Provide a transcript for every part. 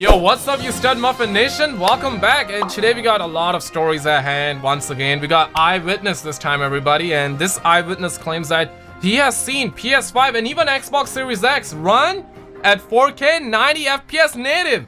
Yo, what's up, you stud muffin nation? Welcome back, and today we got a lot of stories at hand. Once again, we got eyewitness this time, everybody, and this eyewitness claims that he has seen PS5 and even Xbox Series X run at 4K 90 FPS native.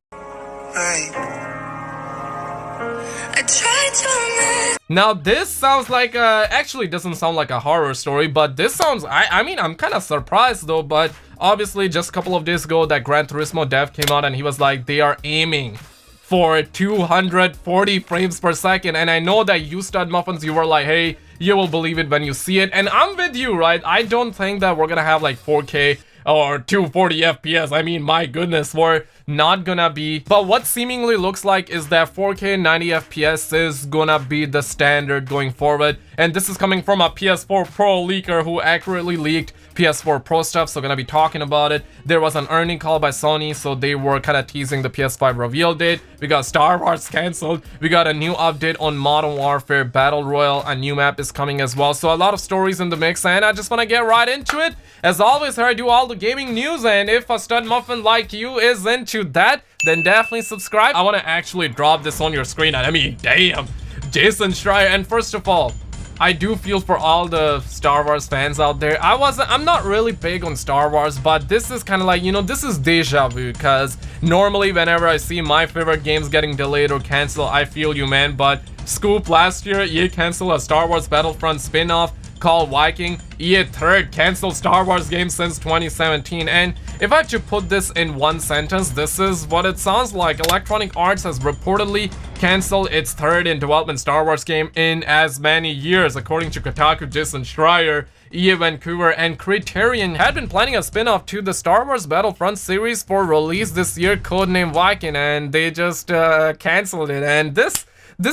Now this sounds like actually doesn't sound like a horror story, but this sounds I mean, I'm kind of surprised though. But obviously just a couple of days ago that Gran Turismo dev came out and he was like, they are aiming for 240 frames per second. And I know that you stud muffins, you were like, hey, you will believe it when you see it, and I'm with you, right? I don't think that we're gonna have like 4K or 240 FPS. I mean, my goodness, we're not gonna be. But what seemingly looks like is that 4K 90 FPS is gonna be the standard going forward. And this is coming from a PS4 Pro leaker who accurately leaked PS4 Pro stuff, so gonna be talking about it. There was an earning call by Sony, so they were kind of teasing the PS5 reveal date. We got Star Wars cancelled. We got a new update on Modern Warfare Battle Royale. A new map is coming as well. So a lot of stories in the mix, and I just want to get right into it. As always, here I do all the gaming news, and if a stud muffin like you is into that, then definitely subscribe. I want to actually drop this on your screen, and I mean, damn, Jason Schreier. And first of all, I do feel for all the Star Wars fans out there. I'm not really big on Star Wars, but this is kind of like, you know, this is deja vu, because normally whenever I see my favorite games getting delayed or canceled, I feel you, man. But Scoop, last year, EA canceled a Star Wars Battlefront spin-off called Viking. EA third canceled Star Wars game since 2017. And if I have to put this in one sentence, this is what it sounds like. Electronic Arts has reportedly canceled its third in development Star Wars game in as many years. According to Kotaku, Jason Schreier, EA Vancouver and Criterion had been planning a spin-off to the Star Wars Battlefront series for release this year, codenamed Viking, and they just canceled it. And this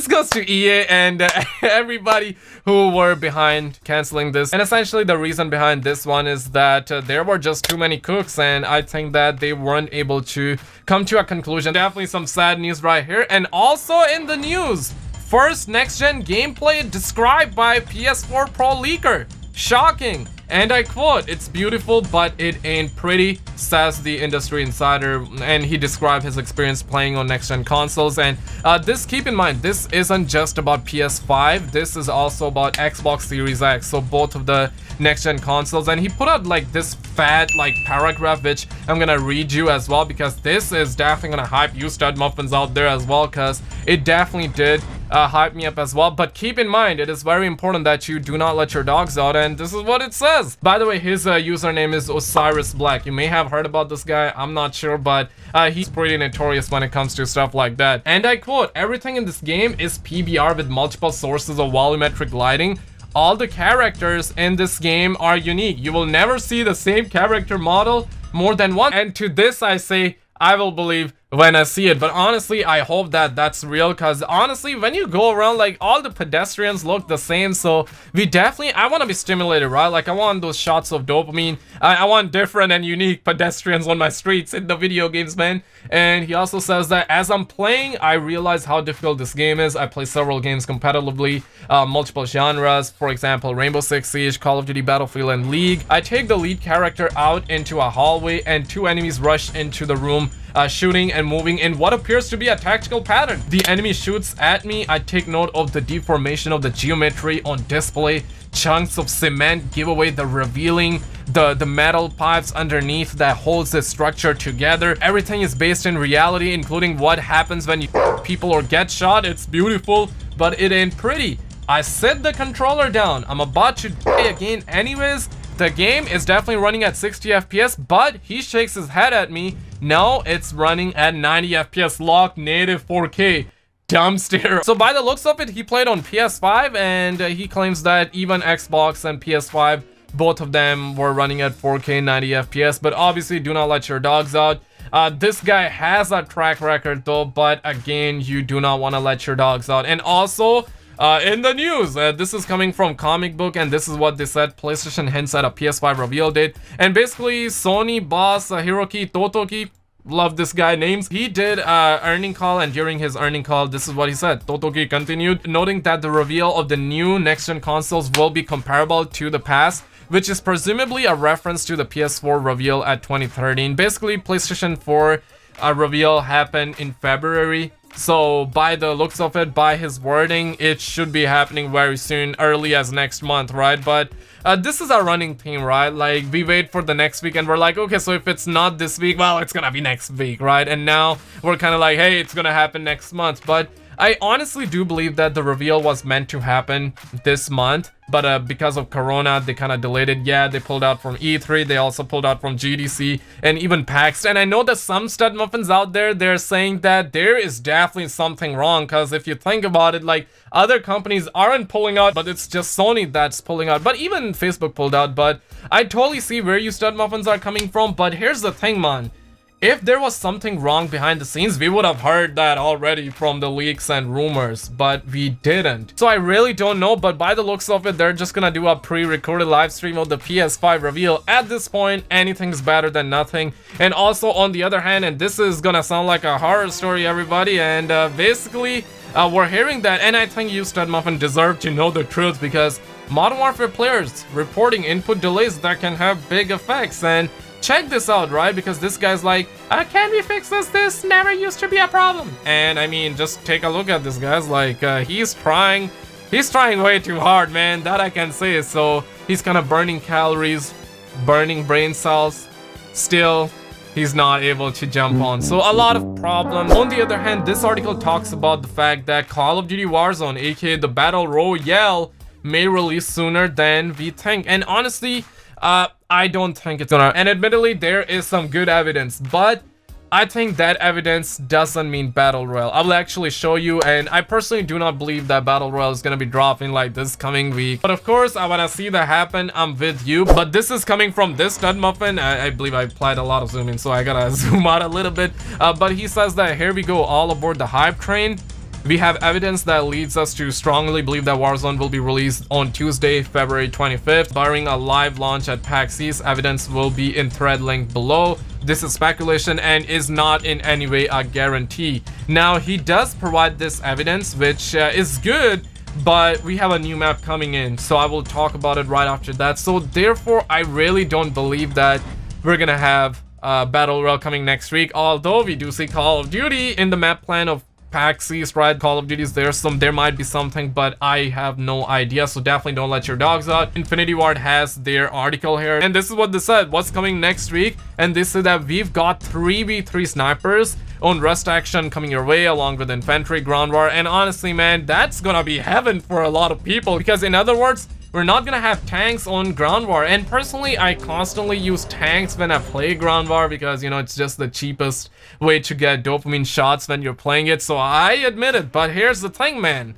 goes to EA and everybody who were behind canceling this. And essentially the reason behind this one is that there were just too many cooks, and I think that they weren't able to come to a conclusion. Definitely some sad news right here. And also in the news, first next-gen gameplay described by PS4 Pro leaker. Shocking. And I quote, "It's beautiful, but it ain't pretty," says the industry insider, and he described his experience playing on next-gen consoles. And this, keep in mind, this isn't just about PS5, this is also about Xbox Series X, so both of the next-gen consoles. And he put out like this fat like paragraph, which I'm gonna read you as well, because this is definitely gonna hype you stud muffins out there as well, because it definitely did hype me up as well. But keep in mind, it is very important that you do not let your dogs out, and this is what it says. By the way, his username is Osiris Black. You may have heard about this guy, I'm not sure, but he's pretty notorious when it comes to stuff like that. And I quote, "Everything in this game is PBR with multiple sources of volumetric lighting. All the characters in this game are unique. You will never see the same character model more than once." And to this I say, I will believe when I see it. But honestly, I hope that that's real, because honestly, when you go around, like, all the pedestrians look the same. So I want to be stimulated, right? Like, I want those shots of dopamine. I want different and unique pedestrians on my streets in the video games, man. And he also says that as I'm playing, I realize how difficult this game is. I play several games competitively, multiple genres, for example, Rainbow Six Siege, Call of Duty Battlefield, and League. I take the lead character out into a hallway and two enemies rush into the room, shooting and moving in what appears to be a tactical pattern. The enemy shoots at me. I take note of the deformation of the geometry on display. Chunks of cement give away the revealing the metal pipes underneath that holds the structure together. Everything is based in reality, including what happens when people or get shot. It's beautiful, but it ain't pretty. I set the controller down. I'm about to die again anyways. The game is definitely running at 60 FPS, but he shakes his head at me. No, it's running at 90 FPS locked native 4K. Dumpster. So by the looks of it, he played on PS5, and he claims that even Xbox and PS5, both of them were running at 4K 90 FPS. But obviously, do not let your dogs out. This guy has a track record though, but again, you do not want to let your dogs out. And also, in the news, this is coming from Comic Book, and this is what they said. PlayStation hints at a PS5 reveal date. And basically, Sony boss Hiroki Totoki, love this guy names, he did earning call, and during his earning call, this is what he said. Totoki continued, noting that the reveal of the new next-gen consoles will be comparable to the past, which is presumably a reference to the PS4 reveal at 2013. Basically, PlayStation 4 reveal happen in February. So by the looks of it, by his wording, it should be happening very soon, early as next month, right? But this is our running theme, right? Like, we wait for the next week and we're like, okay, so if it's not this week, well, it's gonna be next week, right? And now we're kind of like, hey, it's gonna happen next month. But I honestly do believe that the reveal was meant to happen this month, but because of Corona, they kind of delayed it. Yeah, they pulled out from E3, they also pulled out from GDC and even PAX. And I know that some stud muffins out there, they're saying that there is definitely something wrong, because if you think about it, like, other companies aren't pulling out, but it's just Sony that's pulling out. But even Facebook pulled out. But I totally see where you stud muffins are coming from. But here's the thing, man. If there was something wrong behind the scenes, we would have heard that already from the leaks and rumors, but we didn't. So I really don't know, but by the looks of it, they're just gonna do a pre-recorded live stream of the PS5 reveal. At this point, anything's better than nothing. And also, on the other hand, and this is gonna sound like a horror story, everybody, and basically, we're hearing that, and I think you, Stud Muffin, deserve to know the truth, because Modern Warfare players reporting input delays that can have big effects. And check this out, right? Because this guy's like, can we fix this? This never used to be a problem. And I mean, just take a look at this guy's like, he's trying way too hard, man. That I can say. So he's kind of burning calories, burning brain cells. Still, he's not able to jump on. So a lot of problems. On the other hand, this article talks about the fact that Call of Duty Warzone, aka the Battle Royale, may release sooner than we think. And honestly, I don't think it's gonna. And admittedly, there is some good evidence, but I think that evidence doesn't mean Battle Royale. I will actually show you, and I personally do not believe that Battle Royale is gonna be dropping like this coming week. But of course, I wanna see that happen. I'm with you. But this is coming from this stud muffin. I believe I applied a lot of zooming, so I gotta zoom out a little bit. But he says that here we go, all aboard the hype train. We have evidence that leads us to strongly believe that Warzone will be released on Tuesday, February 25th. Barring a live launch at PAX East, evidence will be in thread link below. This is speculation and is not in any way a guarantee. Now, he does provide this evidence, which is good, but we have a new map coming in, so I will talk about it right after that. So therefore, I really don't believe that we're gonna have Battle Royale coming next week, although we do see Call of Duty in the map plan of PAX East, right? Call of Duty's there might be something, but I have no idea, so definitely don't let your dogs out. Infinity Ward has their article here, and this is what they said, what's coming next week. And they said that we've got 3v3 snipers on Rust Action coming your way, along with infantry, ground war. And honestly, man, that's gonna be heaven for a lot of people, because in other words, we're not gonna have tanks on ground war. And personally, I constantly use tanks when I play ground war, because, you know, it's just the cheapest way to get dopamine shots when you're playing it. So I admit it. But here's the thing, man.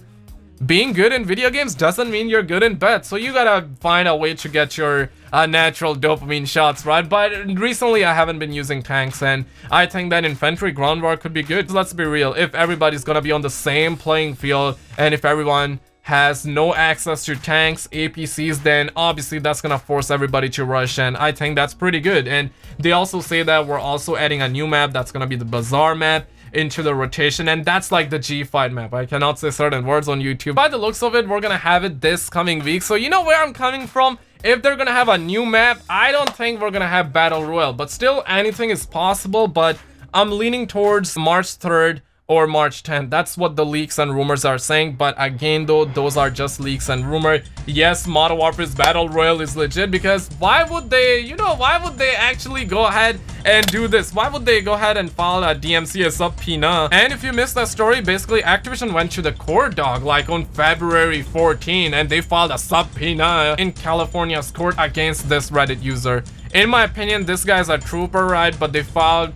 Being good in video games doesn't mean you're good in bed. So you gotta find a way to get your natural dopamine shots, right? But recently I haven't been using tanks, and I think that infantry ground war could be good. Let's be real. If everybody's gonna be on the same playing field, and if everyone has no access to tanks, APCs, then obviously that's gonna force everybody to rush, and I think that's pretty good. And they also say that we're also adding a new map that's gonna be the Bazaar map into the rotation, and that's like the G fight map. I cannot say certain words on YouTube. By the looks of it, we're gonna have it this coming week. So you know where I'm coming from. If they're gonna have a new map, I don't think we're gonna have Battle Royale, but still anything is possible. But I'm leaning towards March 3rd or March 10th. That's what the leaks and rumors are saying. But again, though, those are just leaks and rumor. Yes, Modern Warfare's Battle Royale is legit, because why would they, you know, why would they actually go ahead and do this? Why would they go ahead and file a DMCA subpoena? And if you missed that story, basically Activision went to the court, dog, like on February 14, and they filed a subpoena in California's court against this Reddit user. In my opinion, this guy's a trooper, right? But they filed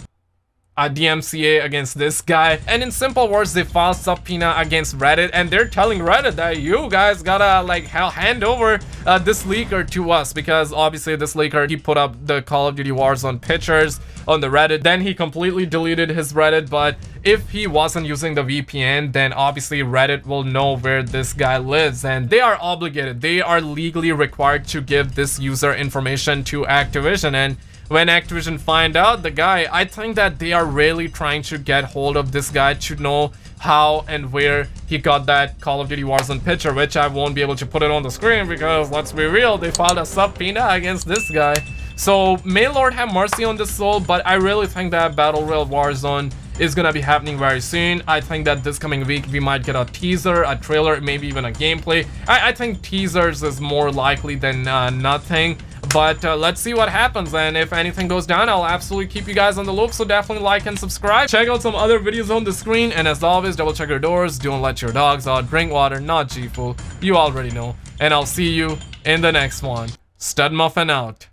a DMCA against this guy, and in simple words, they filed subpoena against Reddit, and they're telling Reddit that you guys gotta like hand over this leaker to us, because obviously this leaker, he put up the Call of Duty Warzone pictures on the Reddit, then he completely deleted his Reddit. But if he wasn't using the VPN, then obviously Reddit will know where this guy lives, and they are obligated, they are legally required to give this user information to Activision. And when Activision find out the guy, I think that they are really trying to get hold of this guy to know how and where he got that Call of Duty Warzone picture, which I won't be able to put it on the screen because, let's be real, they filed a subpoena against this guy. So may Lord have mercy on this soul, but I really think that Battle Royale Warzone is gonna be happening very soon. I think that this coming week we might get a teaser, a trailer, maybe even a gameplay. I think teasers is more likely than nothing. But let's see what happens, and if anything goes down, I'll absolutely keep you guys on the loop, so definitely like and subscribe. Check out some other videos on the screen, and as always, double check your doors, don't let your dogs out, drink water, not G-Fool, you already know. And I'll see you in the next one. Stud Muffin out.